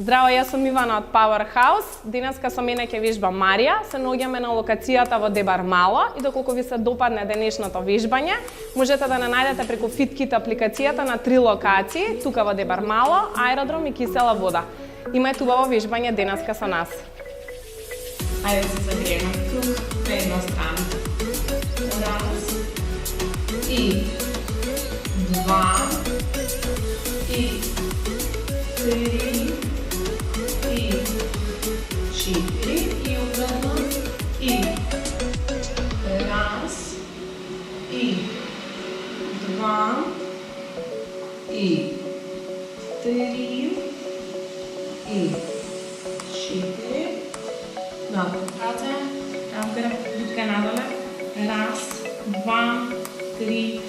Здраво, јас сум Ивана од Powerhouse. Денеска со мене ќе вежба Марија. Се наоѓаме на локацијата во Дебар Мало и доколку ви се допадне денешното вежбање, можете да не најдете преку FitKit апликацијата на 3 локации, тука во Дебар Мало, аеродром и кисела вода. Имајте убаво вежбање денеска со нас. Ајде да се загрееме тук, на една страна. Раз, и два, и три, и четири, и обратно, и раз, и два, и три, и четири. Dobro, prace, ravno budka nadole. Raz, dva, tri,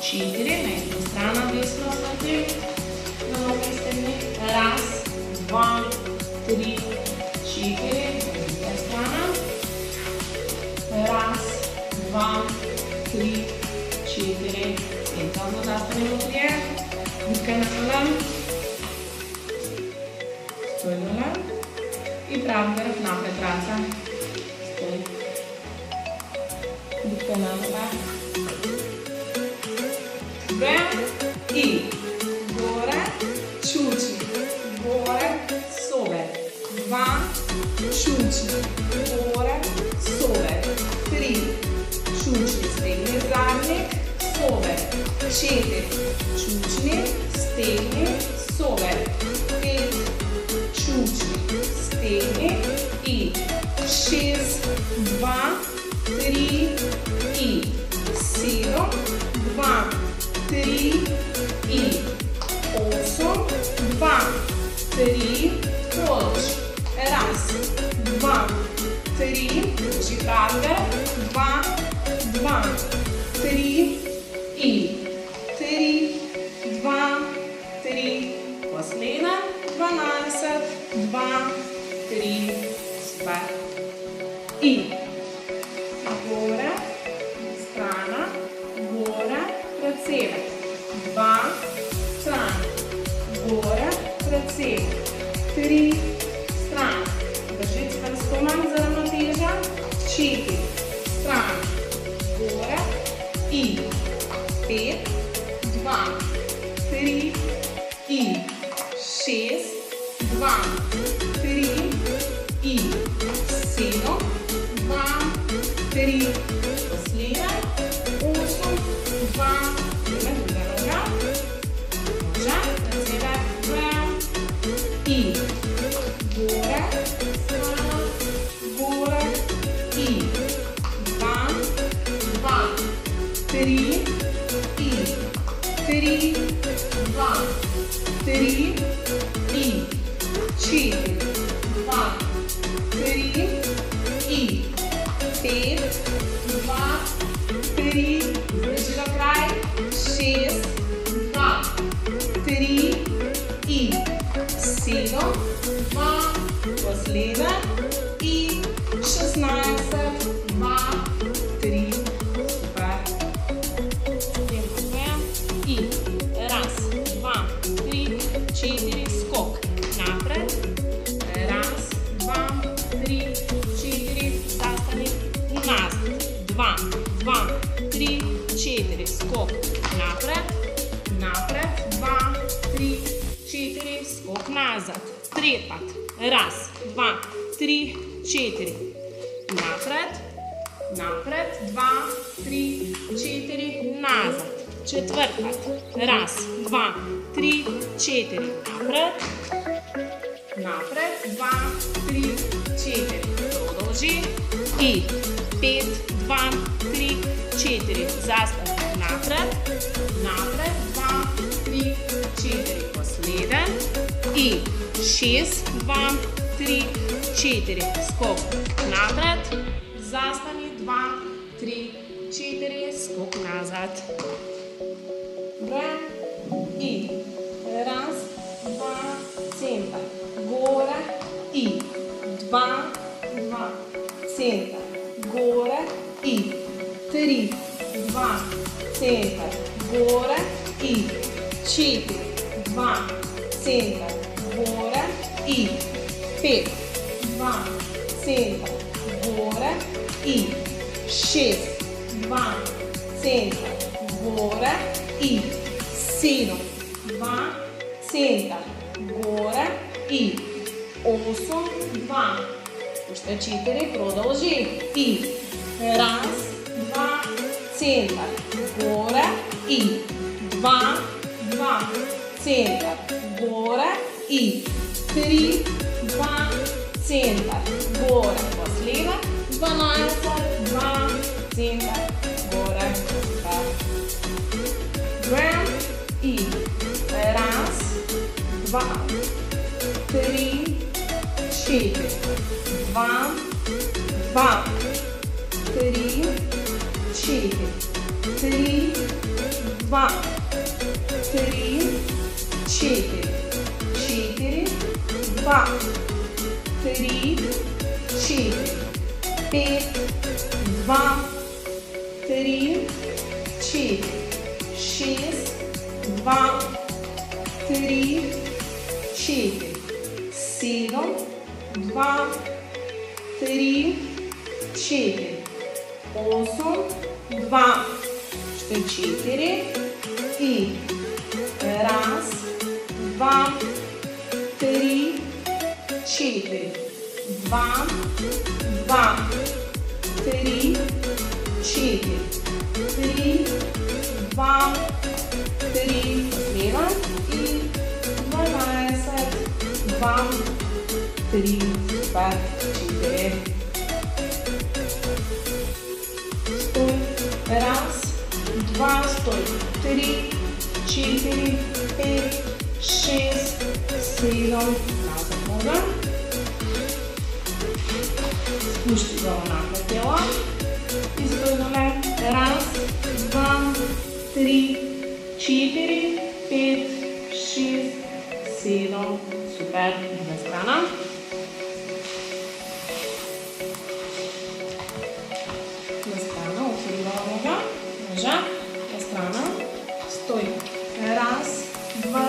četiri. Na jednu stranu desno stati. Na nogi strani. Raz, dva, tri, četiri. Druga strana. Raz, dva, tri, četiri. Centralno zastanemo trije. Budka nadole. Stoj dole. I pravi vrh napred raca. Stoj. Budka nadole. Dve. I gore, čuči. Gore, sobe. Dva, čuči. Gore, sobe. Tri, čuči. Stegni zadnjik, sobe. Četiri, čučni, stegni, sobe. Pet, čuči. Stegni i 6, 2, 3 i 7, 2, 3 i 8, 2, 3, prolož. Raz, 2, 3, drži pravde, 2, 2, 3 i 3, 2, 3, posljedna, 12, 2, 3, super. I gore, strana, gore, pred sebe. 2, strana, gore, pred sebe. 3, strana. Držite s prstom za ravnoteža. 4, strana, gore. I 5, 2, 3, i 6, 2, 3, i 7, 2, 3, posljednja, 8, 2, druga noga, može, da se da dva, i gore, strana, gore, i 2, 2, 3, i 3, 2, 3, i 4, 2, 3, i 5, 2, 3, drži do kraj, 6, 2, 3, i 7, 2, posljednja, i 16, 2, 3, super. I raz, dva, tri, četiri, skok. Napred. Raz, dva, tri, četiri, zastani, nazad. 2, 2, 3, 4, skok. Napred, napred, 2, 3, 4, skok nazad. Trepat. Raz, dva, tri, četiri. Napred, napred, 2, 3, 4, nazad. Četvrtat. Raz, dva, tri, četiri. Napred, napred, 2, 3, 4. Продолжи. И 5, 2, 3, 4. Застави. Напред, напред, 2, 3, 4. Последен. И 6, 2, 3, 4. Скок. Напред. Застани. 2, 3, 4. Скок назад. Добре. И раз, два, център. Горе. И 2, 2, център. Горе. И 3, 2, център. Горе. И 4, 2, център. Горе. i 5, 2, center, gore i 6, 2, center, gore i 7, 2, center, gore i 8, 2, още 4, продължи и 1, 2, център, горе и 2, 2, център, горе и 3, 2, център, горе, последва, 12, 2, център, горе, ground и 1, 2, 3, 4, 2, 2, 3, 4, 3, 2, 3, 4, 4, 2, 3, 4, 5, 2, 3, 4, 6, 2, 3, 4, 7, 2, 3, 4, 8, 2, ще 4 и 1, 2, 3, 4, 2, 2, 3, 4, 3, 2, 3, слева и 12, 2, 3, супер, 4. Стой, раз, два, стой, 3, 4, 5, 6, 7, назад нога. Спушти долу напред тела. И стой доле. Раз, два, 3, 4, 5, 6, 7, супер, друга страна. Стой. Раз, два,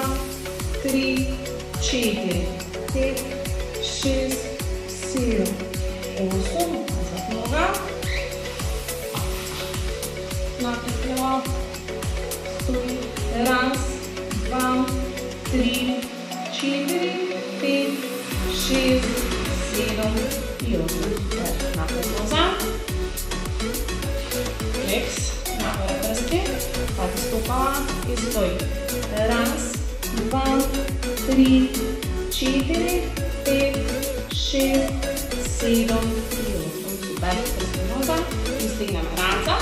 3, 4, 5, 6, 7, 8. Назад нога. Напред тела. Стой. Раз, два, 3, 4, 5, 6, 7 и 8. Напред назад. Флекс. Напред пръсти. Пати стопала и стой. Раз, два, 3, 4, 5, 6, 7 и 8. Супер. Пръсти назад. И стигнем раца.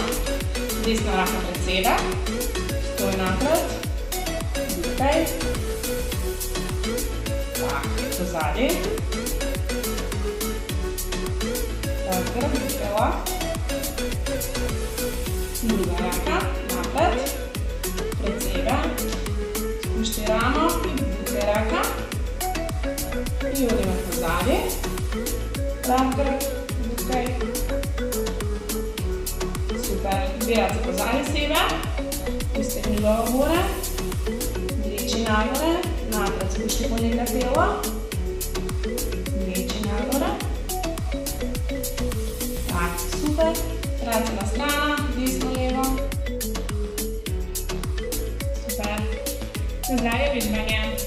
Десна рака пред себе. Стой напред. Духай. Так, позади. Так, гръб до тела. Друга ръка, напред, пред себе, спущи рама и друга ръка и отиваме позади, прав гръб, духай, супер, две ръце позади себе, изтегни долу горе, двичи нагоре, напред, спущи поника тела, двичи нагоре, так, супер, ръце на страна, десно лево. Супер. Здраве, виждане.